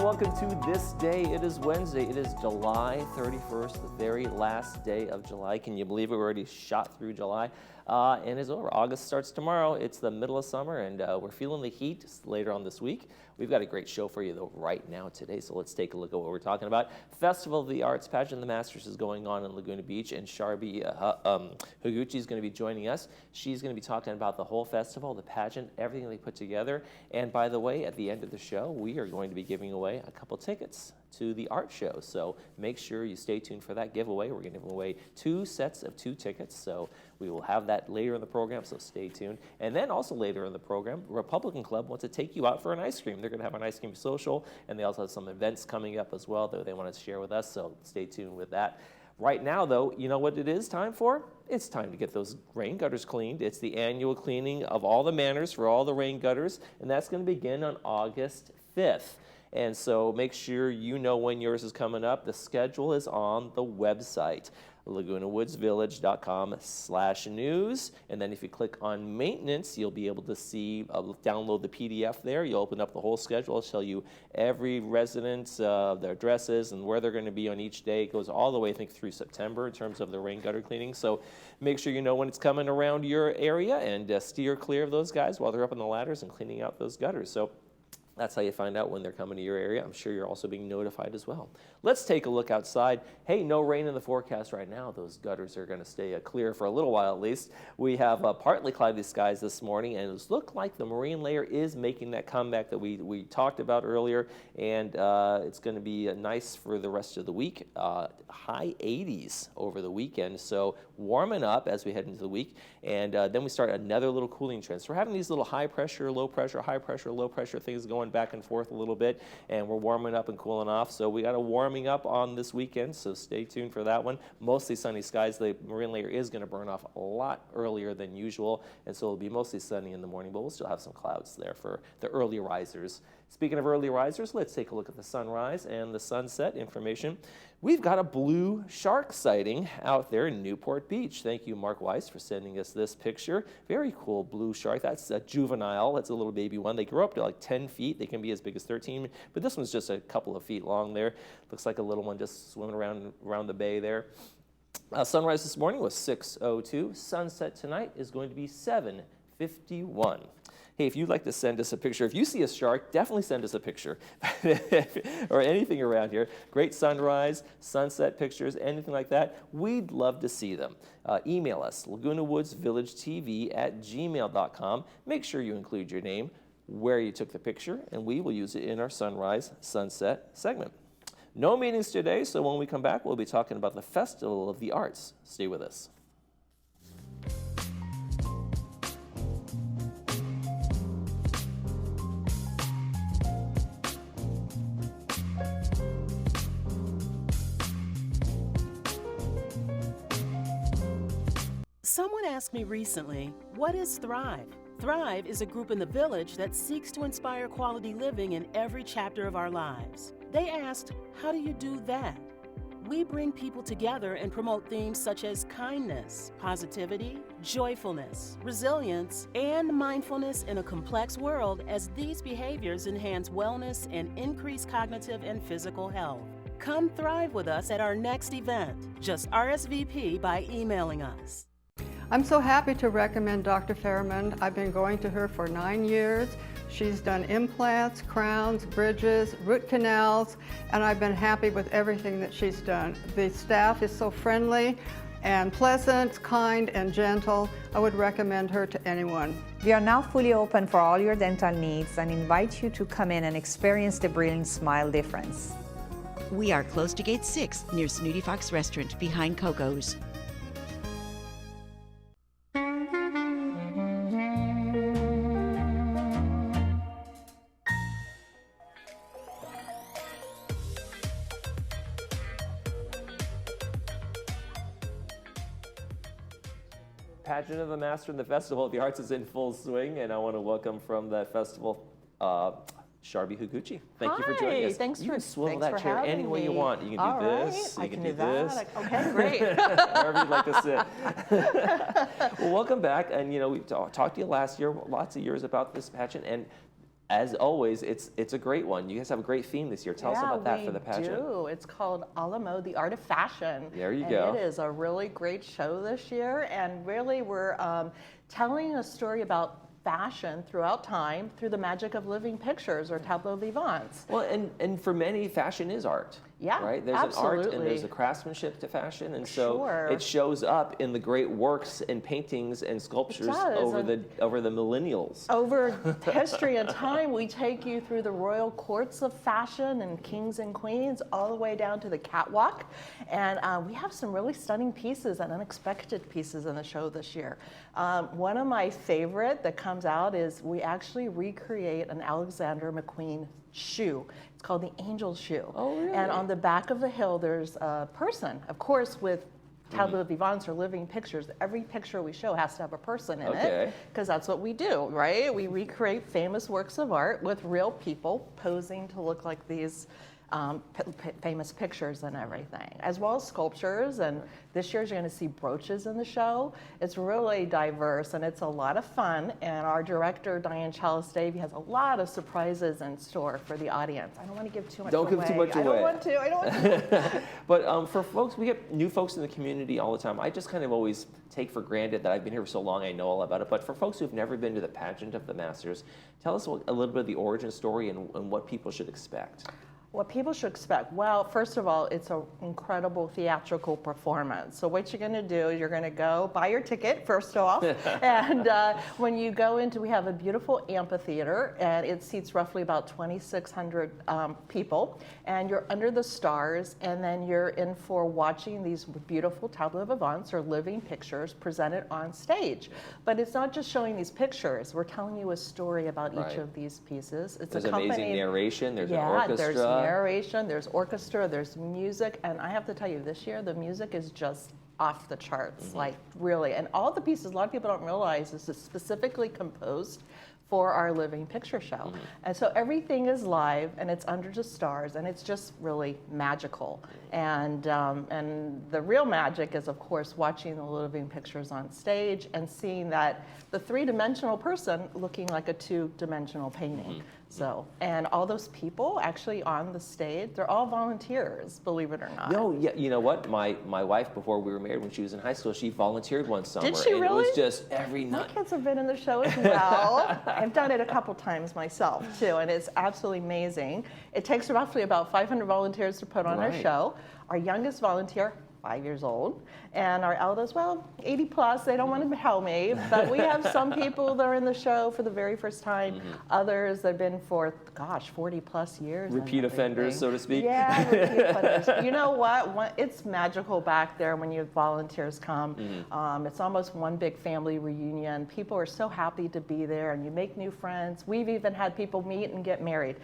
welcome to This Day. It is Wednesday. It is July 31st, the very last day of July. Can you believe it? We're already shot through July and it's over. August starts tomorrow. It's the middle of summer and we're feeling the heat later on this week. We've got a great show for you though right now today, so let's take a look at what we're talking about. Festival of the Arts Pageant of the Masters is going on in Laguna Beach, and Sharbi Higuchi is going to be joining us. She's going to be talking about the whole festival, the pageant, everything they put together. And by the way, at the end of the show, we are going to be giving away a couple tickets to the art show. So make sure you stay tuned for that giveaway. We're going to give away 2 sets of 2 tickets. So we will have that later in the program, so stay tuned. And then also later in the program, Republican Club wants to take you out for an ice cream. They're going to have an ice cream social, and they also have some events coming up as well that they want to share with us, so stay tuned with that. Right now, though, you know what it is time for? It's time to get those rain gutters cleaned. It's the annual cleaning of all the manors for all the rain gutters, and that's going to begin on August 5th. And so make sure you know when yours is coming up. The schedule is on the website, lagunawoodsvillage.com/news. And then if you click on maintenance, you'll be able to see, download the PDF there. You'll open up the whole schedule. It'll show you every resident, their addresses, and where they're going to be on each day. It goes all the way, I think, through September in terms of the rain gutter cleaning. So make sure you know when it's coming around your area and steer clear of those guys while they're up on the ladders and cleaning out those gutters. So that's how you find out when they're coming to your area. I'm sure you're also being notified as well. Let's take a look outside. Hey, no rain in the forecast right now. Those gutters are going to stay clear for a little while at least. We have partly cloudy skies this morning, and it looks like the marine layer is making that comeback that we talked about earlier, and it's going to be nice for the rest of the week. High 80s over the weekend, so warming up as we head into the week, and then we start another little cooling trend. So we're having these little high pressure, low pressure things going back and forth a little bit, and we're warming up and cooling off. So we got a warming up on this weekend, so stay tuned for that one. Mostly sunny skies. The marine layer is going to burn off a lot earlier than usual, and so it'll be mostly sunny in the morning, but we'll still have some clouds there for the early risers. Speaking of early risers, let's take a look at the sunrise and the sunset information. We've got a blue shark sighting out there in Newport Beach. Thank you, Mark Weiss, for sending us this picture. Very cool blue shark. That's a juvenile. That's a little baby one. They grow up to like 10 feet. They can be as big as 13, but this one's just a couple of feet long there. Looks like a little one just swimming around the bay there. Sunrise this morning was 6:02. Sunset tonight is going to be 7:51. Hey, if you'd like to send us a picture, if you see a shark, definitely send us a picture or anything around here. Great sunrise, sunset pictures, anything like that. We'd love to see them. Email us, lagunawoodsvillagetv@gmail.com. Make sure you include your name, where you took the picture, and we will use it in our sunrise sunset segment. No meetings today, so when we come back, we'll be talking about the Festival of the Arts. Stay with us. Someone asked me recently, what is Thrive? Thrive is a group in the village that seeks to inspire quality living in every chapter of our lives. They asked, how do you do that? We bring people together and promote themes such as kindness, positivity, joyfulness, resilience, and mindfulness in a complex world, as these behaviors enhance wellness and increase cognitive and physical health. Come thrive with us at our next event. Just RSVP by emailing us. I'm so happy to recommend Dr. Fairman. I've been going to her for 9 years. She's done implants, crowns, bridges, root canals, and I've been happy with everything that she's done. The staff is so friendly and pleasant, kind, and gentle. I would recommend her to anyone. We are now fully open for all your dental needs and invite you to come in and experience the Brilliant Smile difference. We are close to Gate 6 near Snooty Fox Restaurant behind Coco's. Pageant of the Master and the Festival of the Arts is in full swing, and I want to welcome from that festival Sharbi Higuchi. Thank you for joining us. Thanks you can swivel that for chair any way you want. You can do this. You can do this. Okay, great. Wherever you'd like to sit. Well, welcome back. And you know, we talked to you last year, lots of years about this pageant, and As always, it's a great one. You guys have a great theme this year. Tell us about that for the pageant. We do. It's called A la Mode, the Art of Fashion. There you and go. It is a really great show this year, and really we're telling a story about fashion throughout time through the magic of living pictures or tableau vivants. Well, and for many, fashion is art. Yeah, right? There's absolutely. an art and there's a craftsmanship to fashion, and so Sure. it shows up in the great works and paintings and sculptures over the millennials. Over history and time, we take you through the royal courts of fashion and kings and queens, all the way down to the catwalk. And we have some really stunning pieces and unexpected pieces in the show this year. One of my favorite that comes out is we actually recreate an Alexander McQueen shoe. It's called the Angel Shoe. Oh, really? And on the back of the hill, there's a person, of course, with tableau vivants or living pictures. Every picture we show has to have a person in it, because that's what we do, right? We recreate famous works of art with real people posing to look like these famous pictures and everything, as well as sculptures. And this year you're going to see brooches in the show. It's really diverse and it's a lot of fun. And our director, Diane Chalice-Davy, has a lot of surprises in store for the audience. I don't want to give too much away. Don't give too much away. I don't want to. But for folks, we get new folks in the community all the time. I just kind of always take for granted that I've been here for so long, I know all about it. But for folks who've never been to the pageant of the Masters, tell us a little bit of the origin story and what people should expect. What people should expect? Well, first of all, it's an incredible theatrical performance. So what you're going to do is you're going to go buy your ticket, first off. And when you go into, we have a beautiful amphitheater, and it seats roughly about 2,600 people. And you're under the stars, and then you're in for watching these beautiful tableau vivants, or living pictures, presented on stage. But it's not just showing these pictures. We're telling you a story about each of these pieces. It's there's amazing narration, there's an orchestra. There's narration, there's orchestra, there's music, and I have to tell you, this year the music is just off the charts, like really. And all the pieces, a lot of people don't realize, this is specifically composed for our living picture show. And so everything is live, and it's under the stars, and it's just really magical. And the real magic is, of course, watching the living pictures on stage and seeing that the three-dimensional person looking like a two-dimensional painting. So, and all those people actually on the stage, they're all volunteers, believe it or not. No, yeah, you know what? My wife, before we were married, when she was in high school, she volunteered one summer. Did she and really? It was just every night. My kids have been in the show as well. I've done it a couple times myself too, and it's absolutely amazing. It takes roughly about 500 volunteers to put on our show. Our youngest volunteer, 5 years old, and our eldest, well, 80 plus, they don't want to help me, but we have some people that are in the show for the very first time, others that have been for, gosh, 40 plus years. Repeat offenders, so to speak. Yeah, repeat offenders. You know what? It's magical back there when you volunteers come. It's almost one big family reunion. People are so happy to be there, and you make new friends. We've even had people meet and get married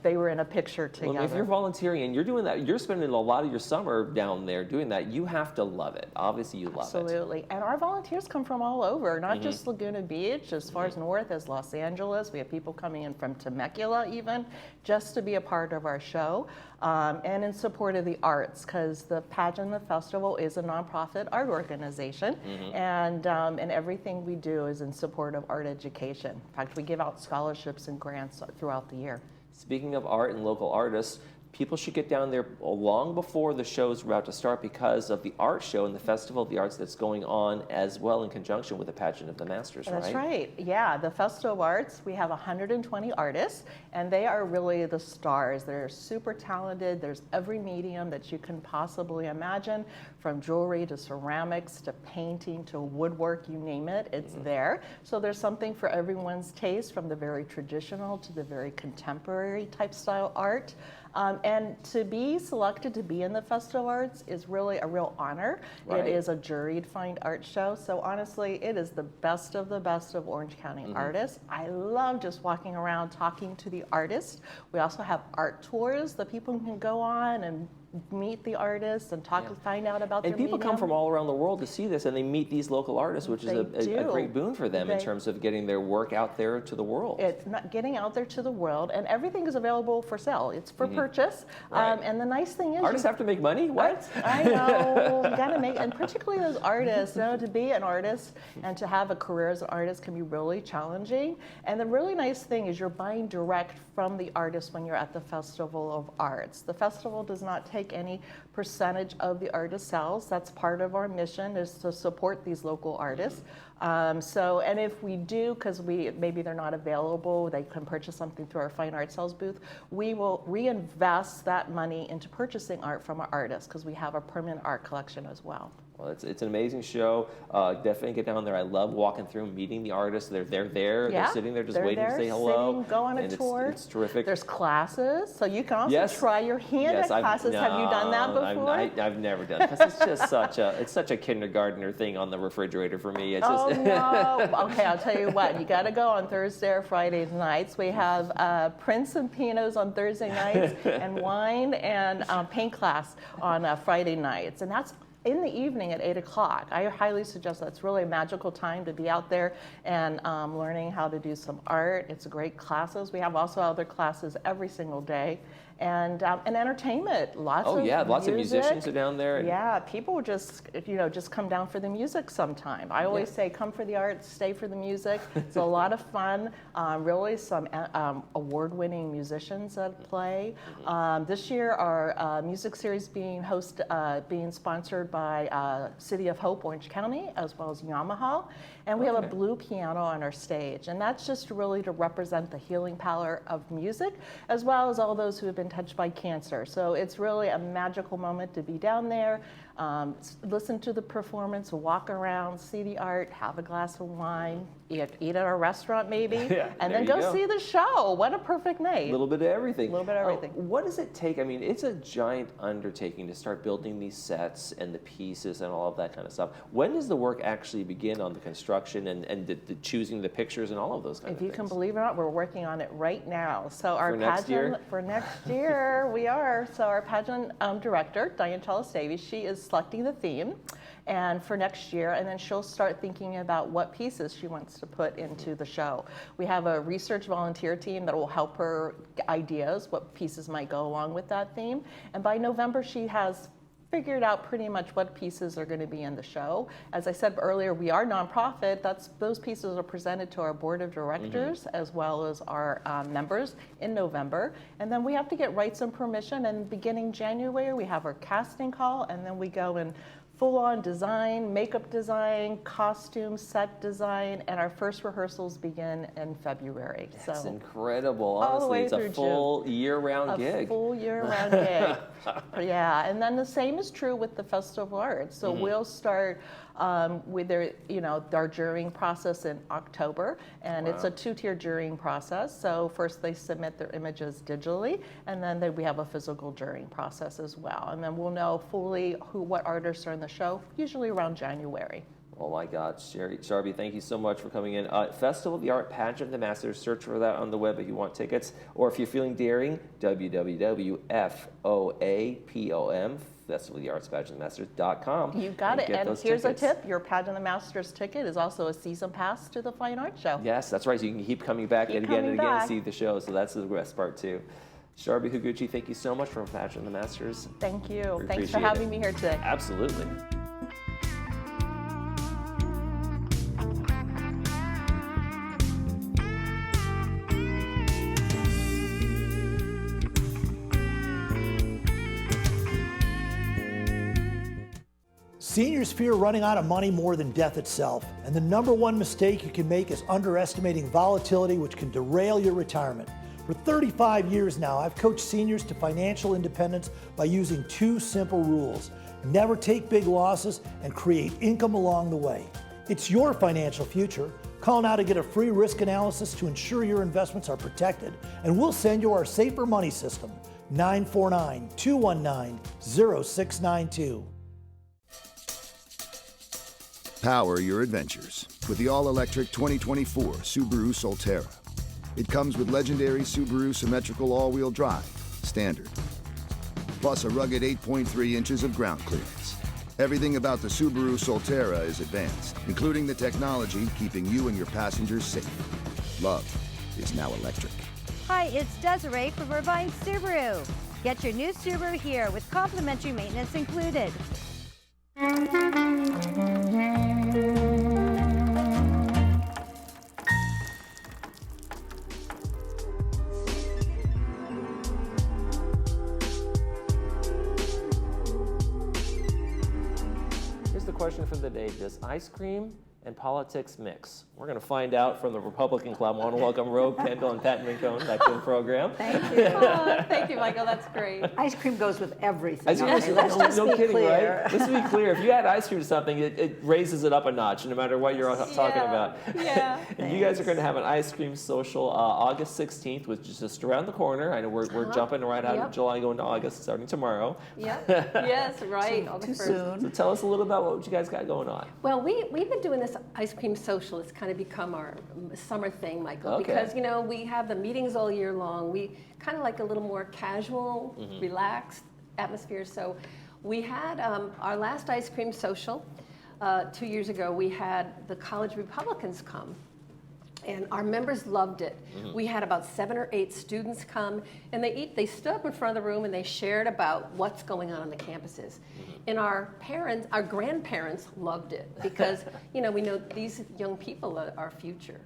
they were in a picture together. Well, if you're volunteering and you're doing that, you're spending a lot of your summer down there doing that, you have to love it. Obviously, you love it. Absolutely. And our volunteers come from all over, not just Laguna Beach, as far as north as Los Angeles. We have people coming in from Temecula even, just to be a part of our show, and in support of the arts, because the pageant, the festival, is a nonprofit art organization, and everything we do is in support of art education. In fact, we give out scholarships and grants throughout the year. Speaking of art and local artists, people should get down there long before the show's about to start because of the art show and the Festival of the Arts that's going on as well in conjunction with the Pageant of the Masters, right? That's right. Yeah, the Festival of Arts, we have 120 artists, and they are really the stars. They're super talented. There's every medium that you can possibly imagine, from jewelry to ceramics to painting to woodwork, you name it, it's there. So there's something for everyone's taste, from the very traditional to the very contemporary type style art. And to be selected to be in the Festival of Arts is really a real honor. It is a juried-fined art show, so honestly, it is the best of Orange County artists. I love just walking around talking to the artists. We also have art tours that people can go on and meet the artists and find out about their And people medium. come from all around the world to see this, and they meet these local artists, which is a great boon for them in terms of getting their work out there to the world. It's not getting out there to the world, and everything is available for sale. It's for purchase. purchase. Right. And the nice thing is, Artists have to make money? What? I know, you gotta make, and particularly those artists, to be an artist and to have a career as an artist can be really challenging. And the really nice thing is you're buying direct from the artist when you're at the Festival of Arts. The festival does not take any percentage of the artist sales. That's part of our mission, is to support these local artists. And if we do, because maybe they're not available, they can purchase something through our fine art sales booth, we will reinvest that money into purchasing art from our artists, because we have a permanent art collection as well. Well, it's an amazing show. Definitely get down there. I love walking through, meeting the artists. They're there. Yeah, They're sitting there just they're waiting to say hello. Sitting, go on a tour. It's terrific. There's classes, so you can also try your hand at classes. Have you done that before? I've never done it, because it's just such a kindergartner thing on the refrigerator for me. It's just no. Okay, I'll tell you what. You got to go on Thursday or Friday nights. We have Prince and Pianos on Thursday nights, and wine and paint class on Friday nights, and that's in the evening at 8 o'clock. I highly suggest that's really a magical time to be out there and learning how to do some art. It's great classes. We have also other classes every single day. And entertainment, lots of music. Lots of musicians are down there. Yeah, people just come down for the music sometime. I always say, come for the art, stay for the music. It's a lot of fun. Really some award-winning musicians that play. This year, our music series being sponsored by City of Hope, Orange County, as well as Yamaha. And we have a blue piano on our stage. And that's just really to represent the healing power of music, as well as all those who have been touched by cancer. So it's really a magical moment to be down there, listen to the performance, walk around, see the art, have a glass of wine, eat at our restaurant maybe, and then go see the show. What a perfect night. A little bit of everything. A little bit of everything. What does it take? I mean, it's a giant undertaking to start building these sets and the pieces and all of that kind of stuff. When does the work actually begin on the construction and the choosing the pictures and all of those kind of things? If you can believe it or not, we're working on it right now. So our For next year, we are. So our pageant director, Diane Chalastavi, she is selecting the theme and for next year, and then she'll start thinking about what pieces she wants to put into the show. We have a research volunteer team that will help her get ideas, what pieces might go along with that theme. And by November, she has figured out pretty much what pieces are going to be in the show. As I said earlier, we are nonprofit. Those pieces are presented to our board of directors as well as our members in November. And then we have to get rights and permission, and beginning January, we have our casting call, and then we go in full-on design, makeup design, costume, set design, and our first rehearsals begin in February. That's incredible. all the Honestly, way it's a through full year-round gig. A full year-round gig. Yeah, and then the same is true with the Festival of Arts. So we'll start with our jurying process in October, and it's a two-tier jurying process. So first they submit their images digitally, and then we have a physical jurying process as well. And then we'll know fully what artists are in the show, usually around January. Oh my God, Sharby, thank you so much for coming in. Festival of the Art Pageant of the Masters. Search for that on the web if you want tickets. Or if you're feeling daring, www.FOAPOM, Festival of the Arts Pageant of the Masters.com. You got it. And here's tickets. a tip. Your Pageant of the Masters ticket is also a season pass to the Fine Arts Show. Yes, that's right. So you can keep coming back and again and again and see the show. So that's the best part too. Sharby Higuchi, thank you so much for Pageant of the Masters. Thank you. We Thanks for appreciate having it. me here today. Absolutely. Seniors fear running out of money more than death itself, and the number one mistake you can make is underestimating volatility, which can derail your retirement. For 35 years now, I've coached seniors to financial independence by using two simple rules: never take big losses and create income along the way. It's your financial future. Call now to get a free risk analysis to ensure your investments are protected, and we'll send you our Safer Money System, 949-219-0692. Power your adventures with the all-electric 2024 Subaru Solterra. It comes with legendary Subaru symmetrical all-wheel drive, standard, plus a rugged 8.3 inches of ground clearance. Everything about the Subaru Solterra is advanced, including the technology keeping you and your passengers safe. Love is now electric. Hi, it's Desiree from Irvine Subaru. Get your new Subaru here with complimentary maintenance included. Here's the question for the day. Does ice cream and politics mix? We're going to find out from the Republican Club. I want to welcome Rogue Kendall and Pat Mincone back to the program. Thank you. Thank you, Michael. That's great. Ice cream goes with everything. Ice cream Okay, let's just no be kidding, clear. right? Let's be clear. If you add ice cream to something, it raises it up a notch, no matter what you're talking about. Yeah. And you guys are going to have an ice cream social August 16th, which is just around the corner. I know we're jumping right out of July, going to August, starting tomorrow. Yep. Yes, right. August 1st. So tell us a little about what you guys got going on. Well, we've been doing this ice cream social. It's kind of become our summer thing, Michael, Okay. because, you know, we have the meetings all year long. We kind of like a little more casual, relaxed atmosphere. So we had our last ice cream social 2 years ago. We had the college Republicans come. And our members loved it. We had about 7 or 8 students come, and they stood up in front of the room and they shared about what's going on the campuses. And our grandparents loved it because, you know, we know these young people are our future.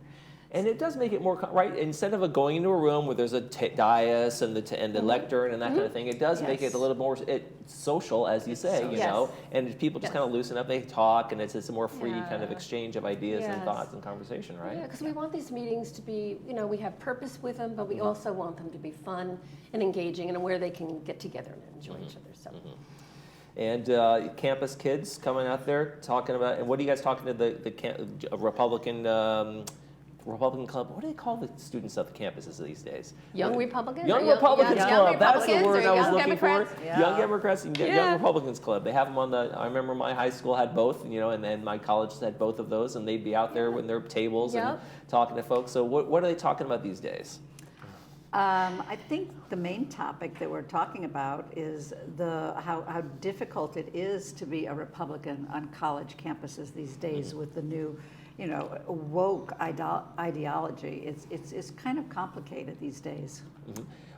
And it does make it more, right, instead of going into a room where there's a dais and the lectern and that kind of thing, it does make it a little more social, as you say, you know, and people just kind of loosen up, they talk, and it's a more free kind of exchange of ideas and thoughts and conversation, right? Yeah, because we want these meetings to be, you know, we have purpose with them, but we also want them to be fun and engaging and where they can get together and enjoy each other. So. And campus kids coming out there talking about, and what are you guys talking to the Republican Club? What do they call the students at the campuses these days? Young Republicans? Young Republicans Club. That's the word I was young looking Democrats? for. Young Democrats and Young Republicans Club. They have them on the. I remember my high school had both, you know, and then my college had both of those, and they'd be out there with their tables and talking to folks. So what are they talking about these days? I think the main topic that we're talking about is how difficult it is to be a Republican on college campuses these days with the new, you know, woke ideology. It's kind of complicated these days.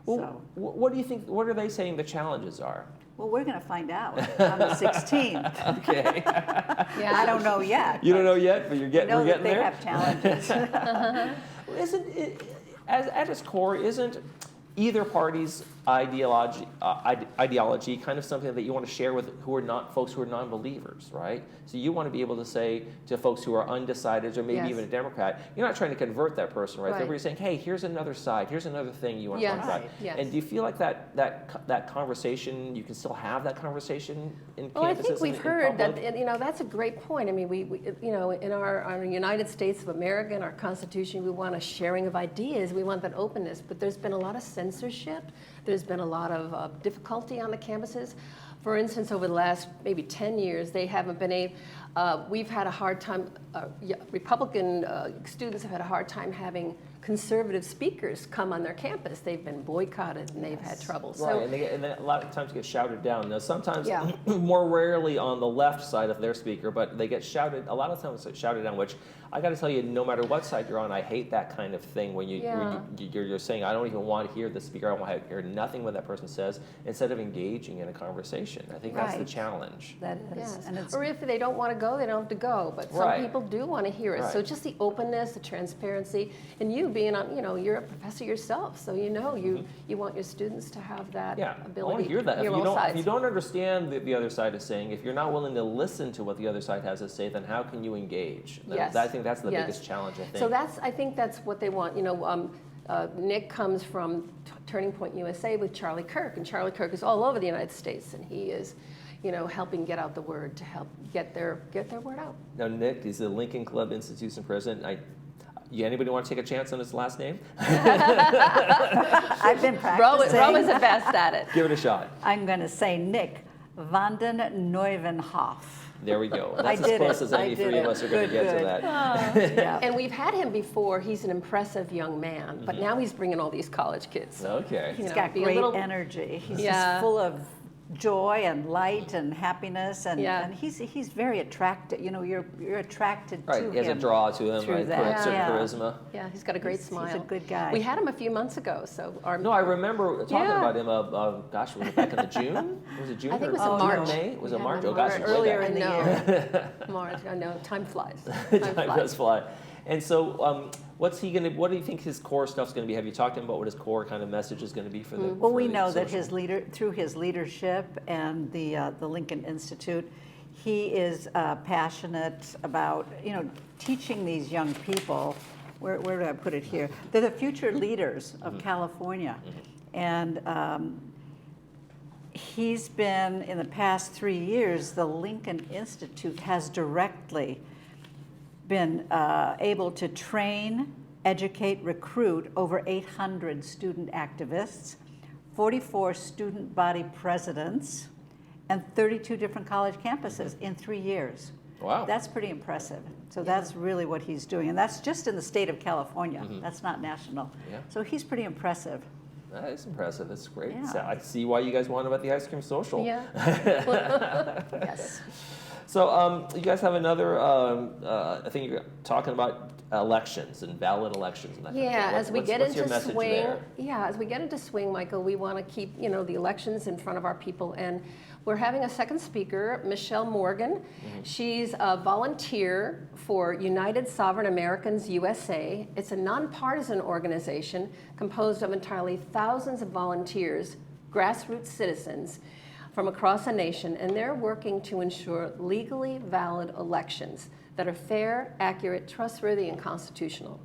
Well, So. what do you think? What are they saying the challenges are? Well, we're going to find out on the 16th. Okay. I don't know yet. You don't know yet, but we're getting that they there. have challenges. Isn't it, at its core, isn't either party's ideology kind of something that you want to share with folks who are non-believers, right? So you want to be able to say to folks who are undecided or maybe even a Democrat, you're not trying to convert that person, right? You're saying, hey, here's another side, here's another thing you want to talk about. And do you feel like that conversation, you can still have that conversation in campuses? Well, I think we've heard public? that, you know, that's a great point. I mean, we you know, in our United States of America, in our Constitution, we want a sharing of ideas. We want that openness. But there's been a lot of censorship. There's been a lot of difficulty on the campuses. For instance, over the last maybe 10 years, they haven't been we've had a hard time, Republican students have had a hard time having conservative speakers come on their campus. They've been boycotted and they've had trouble. Right, and they a lot of times get shouted down. Now, sometimes, more rarely on the left side of their speaker, but they get shouted, a lot of times shouted down, which I got to tell you, no matter what side you're on, I hate that kind of thing when you're saying, I don't even want to hear the speaker, I want to hear nothing what that person says, instead of engaging in a conversation. I think that's the challenge. That is. Yes. And it's, or if they don't want to go, they don't have to go. But some people do want to hear it. So just the openness, the transparency, and you being on, you know, you're a professor yourself, so you know you want your students to have that ability. I want to hear that. If you don't understand the other side is saying, if you're not willing to listen to what the other side has to say, then how can you engage? I think that's the biggest challenge, I think. So I think that's what they want. You know, Nick comes from Turning Point USA with Charlie Kirk, and Charlie Kirk is all over the United States, and he is, you know, helping get out the word to help get their word out. Now, Nick, he's the Lincoln Club Institution president. Anybody want to take a chance on his last name? I've been practicing. Rob is the best at it. Give it a shot. I'm going to say Nick Vanden Neuvenhoff. There we go. That's as close as any three of us are going to get to that. And we've had him before. He's an impressive young man, but now he's bringing all these college kids. Okay. He's got great energy. He's just full of joy and light and happiness, and, Yeah. and he's very attractive. You know, you're attracted Right, to him. he has a draw to him, through right? that. Certain Yeah. charisma. Yeah, he's got a great smile. He's a good guy. We had him a few months ago, so our No, I remember talking Yeah. about him, gosh, was it back in the June? Was it June? I think or it was in June or March. May? Was We it had March? him Oh gosh, March. it was way Earlier back. in the year. year. March. I know, time flies. Time does fly. And so, what do you think his core stuff's going to be? Have you talked to him about what his core kind of message is going to be for the? Well, for we the know that social? through his leadership and the Lincoln Institute, he is passionate about teaching these young people. Where did I put it here? They're the future leaders of California, and he's been in the past 3 years. The Lincoln Institute has directly been able to train, educate, recruit over 800 student activists, 44 student body presidents, and 32 different college campuses in 3 years. Wow. That's pretty impressive. So that's really what he's doing. And that's just in the state of California. That's not national. Yeah. So he's pretty impressive. That is impressive. That's great. Yeah. So I see why you guys want about the ice cream social. Yeah. Yes. So you guys have another. I think you're talking about elections and ballot elections and that. Yeah, kind of thing. as we get what's your into message swing, there? as we get into swing, Michael, we want to keep the elections in front of our people, and we're having a second speaker, Michelle Morgan. She's a volunteer for United Sovereign Americans USA. It's a nonpartisan organization composed of entirely thousands of volunteers, grassroots citizens from across the nation, and they're working to ensure legally valid elections that are fair, accurate, trustworthy, and constitutional.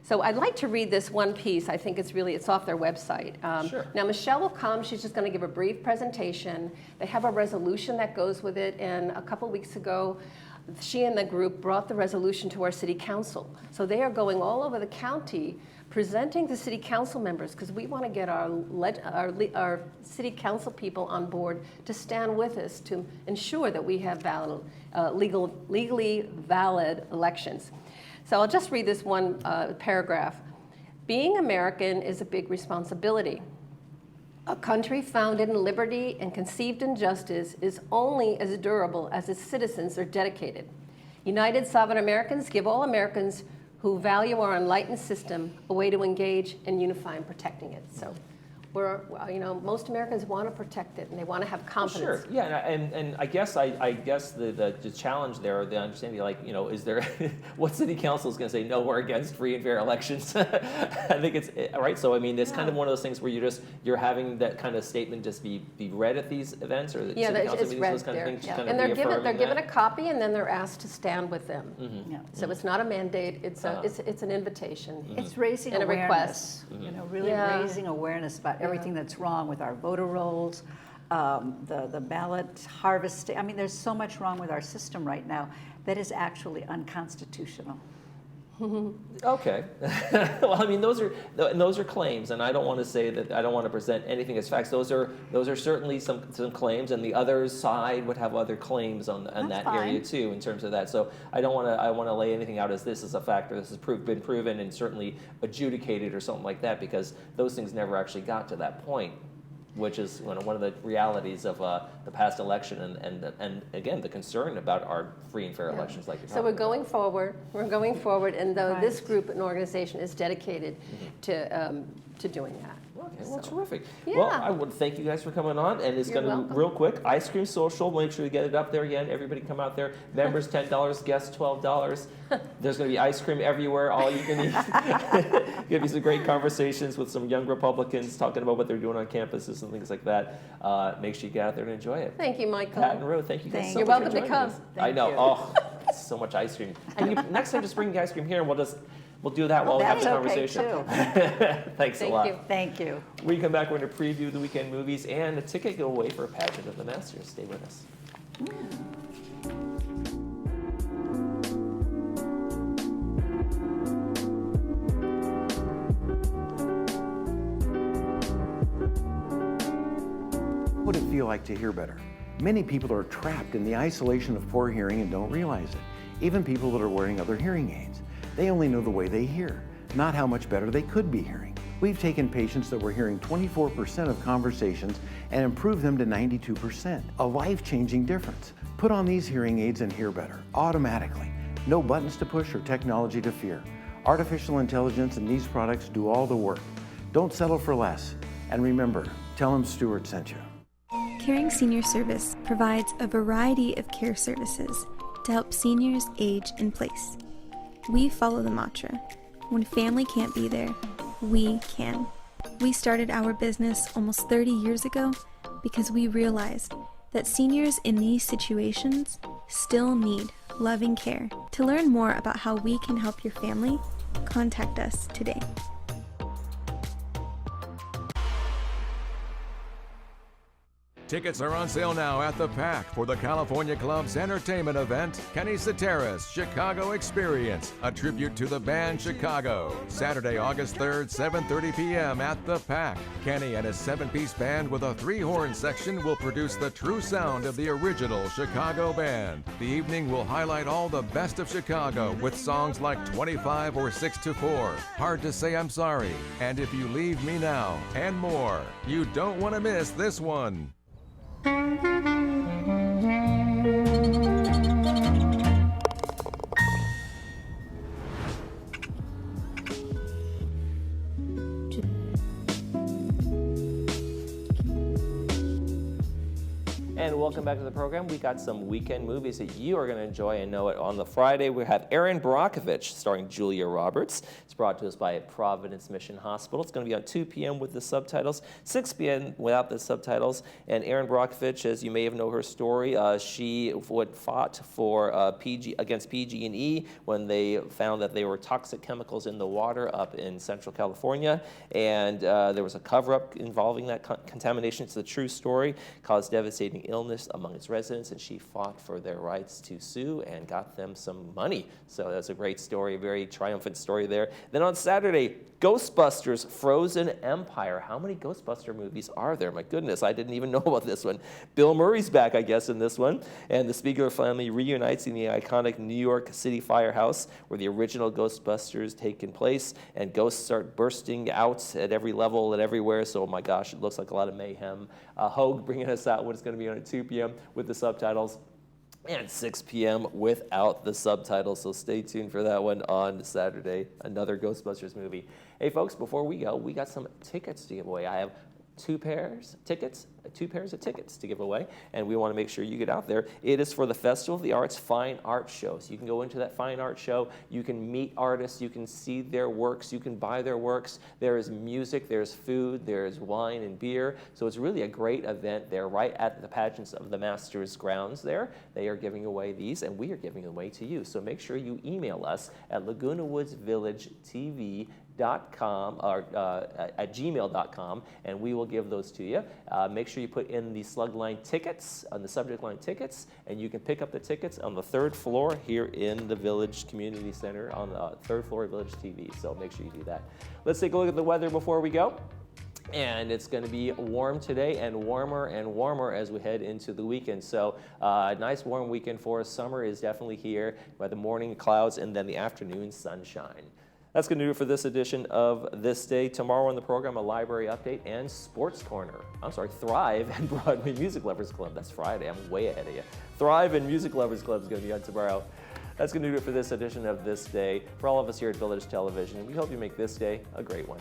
So I'd like to read this one piece. I think it's off their website. Sure. Now Michelle will come. She's just going to give a brief presentation. They have a resolution that goes with it, and a couple weeks ago, she and the group brought the resolution to our city council. So they are going all over the county presenting to city council members, because we want to get our city council people on board to stand with us to ensure that we have valid, legally valid elections. So I'll just read this one paragraph. Being American is a big responsibility. A country founded in liberty and conceived in justice is only as durable as its citizens are dedicated. United Sovereign Americans give all Americans who value our enlightened system a way to engage in unifying and protecting it. So most Americans want to protect it and they want to have confidence. Sure. Yeah, and I guess the challenge there, the understanding, is there what city council is going to say? No, we're against free and fair elections. I think it's right. So I mean, it's kind of one of those things where you're having that kind of statement just be read at these events, or the city council it's meetings, read those kind there. of things. Yeah. Kind And of they're given a that. copy, and then they're asked to stand with them. Yeah. So it's not a mandate. It's an invitation. It's raising And a awareness. request. Really raising awareness about everything that's wrong with our voter rolls, the ballot harvesting. I mean, there's so much wrong with our system right now that is actually unconstitutional. Okay. Well, I mean, those are claims, and I don't want to say that. I don't want to present anything as facts. Those are certainly some claims, and the other side would have other claims on that area too, in terms of that. So I want to lay anything out as this is a fact or this has been proven and certainly adjudicated or something like that, because those things never actually got to that point, which is one of the realities of the past election, and again the concern about our free and fair elections, like you're talking So we're about. going forward. We're going forward, and this group and organization is dedicated to doing that. Okay, well, terrific. Yeah. Well, I would thank you guys for coming on, and it's You're going to welcome. real quick. Ice Cream Social. Make sure you get it up there again. Everybody come out there. Members $10, guests $12. There's going to be ice cream everywhere. All you can eat. Give you some great conversations with some young Republicans talking about what they're doing on campuses and things like that. Make sure you get out there and enjoy it. Thank you, Michael. Pat and Rue, thank you guys so You're much welcome for to joining come. us. I know. you. Oh, so much ice cream. And next time, just bring the ice cream here, and we'll do that while we have That's the okay conversation. too. Thanks a lot. you. Thank you. When we come back, we're going to preview the weekend movies and a ticket giveaway for a pageant of the Masters. Stay with us. What would it feel like to hear better? Many people are trapped in the isolation of poor hearing and don't realize it. Even people that are wearing other hearing aids. They only know the way they hear, not how much better they could be hearing. We've taken patients that were hearing 24% of conversations and improved them to 92%. A life-changing difference. Put on these hearing aids and hear better, automatically. No buttons to push or technology to fear. Artificial intelligence and these products do all the work. Don't settle for less. And remember, tell them Stuart sent you. Caring Senior Service provides a variety of care services to help seniors age in place. We follow the mantra, when family can't be there, we can. We started our business almost 30 years ago because we realized that seniors in these situations still need loving care. To learn more about how we can help your family, contact us today. Tickets are on sale now at the Pack for the California Club's entertainment event, Kenny Cetera's Chicago Experience, a tribute to the band Chicago. Saturday, August 3rd, 7:30 p.m. at the Pack. Kenny and his 7-piece band with a 3-horn section will produce the true sound of the original Chicago band. The evening will highlight all the best of Chicago with songs like 25 or 6 to 4, Hard to Say I'm Sorry, and If You Leave Me Now, and more. You don't want to miss this one. And welcome back to the program. We got some weekend movies that you are going to enjoy and know it. On the Friday, we have Erin Brockovich starring Julia Roberts. It's brought to us by Providence Mission Hospital. It's going to be on 2 p.m. with the subtitles, 6 p.m. without the subtitles. And Erin Brockovich, as you may have known her story, she fought for against PG&E when they found that there were toxic chemicals in the water up in Central California. And there was a cover-up involving that contamination. It's a true story. Caused devastating illness among its residents, and she fought for their rights to sue and got them some money. So that's a great story, a very triumphant story there. Then on Saturday, Ghostbusters Frozen Empire. How many Ghostbuster movies are there? My goodness, I didn't even know about this one. Bill Murray's back, I guess, in this one. And the Spiegler family reunites in the iconic New York City firehouse where the original Ghostbusters taken place, and ghosts start bursting out at every level and everywhere. So, oh my gosh, it looks like a lot of mayhem. Hogue bringing us out when it's going to be on at 2 p.m. with the subtitles, and 6 p.m. without the subtitles. So stay tuned for that one on Saturday, another Ghostbusters movie. Hey folks, before we go, we got some tickets to give away. I have two pairs of tickets to give away, and we want to make sure you get out there. It is for the Festival of the Arts Fine Art Show. So you can go into that fine art show, you can meet artists, you can see their works, you can buy their works. There is music, there's food, there's wine and beer. So it's really a great event there right at the Pageants of the Masters grounds there. They are giving away these, and we are giving them away to you. So make sure you email us at LagunaWoodsVillageTV.com or at gmail.com, and we will give those to you. Make sure you put in the slug line tickets, on the subject line tickets, and you can pick up the tickets on the 3rd floor here in the Village Community Center on the 3rd floor of Village TV. So make sure you do that. Let's take a look at the weather before we go. And it's going to be warm today and warmer as we head into the weekend. So a nice warm weekend for us. Summer is definitely here by the morning clouds and then the afternoon sunshine. That's going to do it for this edition of This Day. Tomorrow on the program, a library update and Sports Corner. Thrive and Broadway Music Lovers Club. That's Friday. I'm way ahead of you. Thrive and Music Lovers Club is going to be on tomorrow. That's going to do it for this edition of This Day. For all of us here at Village Television, we hope you make this day a great one.